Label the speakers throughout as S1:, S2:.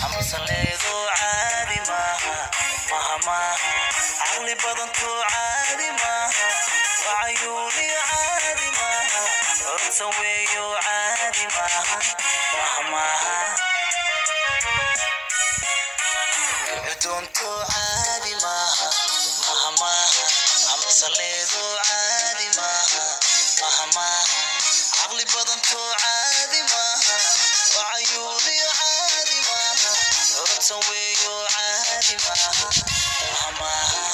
S1: amsaleedu caadi maaha mahama caqli badantu caadi maaha wacayuuni caadi maaha curta weeyo caadi maaha mahamaha cuduntu caadi maaha mahamaha amsaleedu caadi maaha mahamaha caqli badantu caadi maaha wacayuuni caadi maaha curta weeyo caadi maaha mahamaha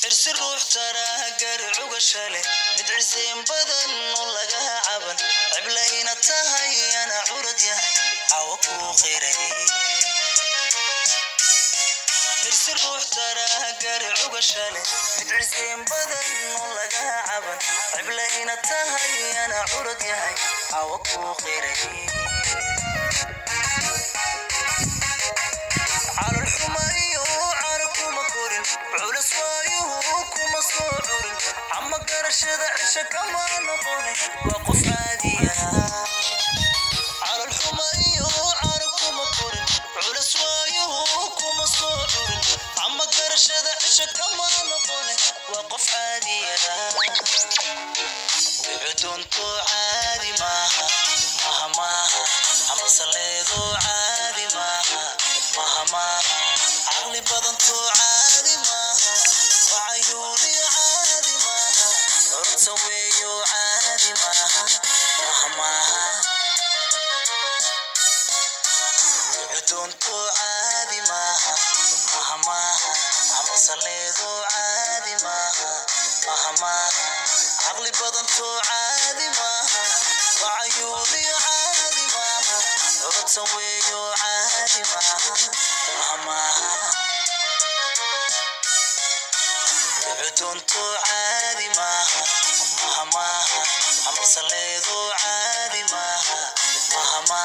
S1: irsi ruux tarahagar cugashale mid ciseen badan oo laga caban ciblayna tahay ana curad yahay cawo ku qiray irsi ruux tarahagar cugashale mid ciseen badan oo laga caban ciblayna tahay ana curad yahay cawo ku qiray على الحماية وعاركم كورين عرس وايوكم صورين عم قرش دعش كمان نطوني وقف عادية على الحماية وعاركم كورين عرس وايوكم صورين عم قرش دعش كمان نطوني وقف عادية وعدون تو عادي ماها ماها عم صليدو عادي ماها مهما عقلي بدنتو عادي ماها وعيوني عادي ماها ارتويو عادي ماها مهما عدونتو عادي ماها مهما عم صليدو عادي ماها مهما عقلي بدنتو عادي ماها وعيوني عادي ماها ارتويو عادي ماها مهما عدونتو عادي ماها مهما amsaleedu caadi maaha mahama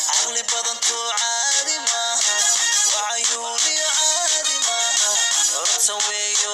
S1: caqli badantu caadi maaha wacayuuni caadi maaha curta weeyo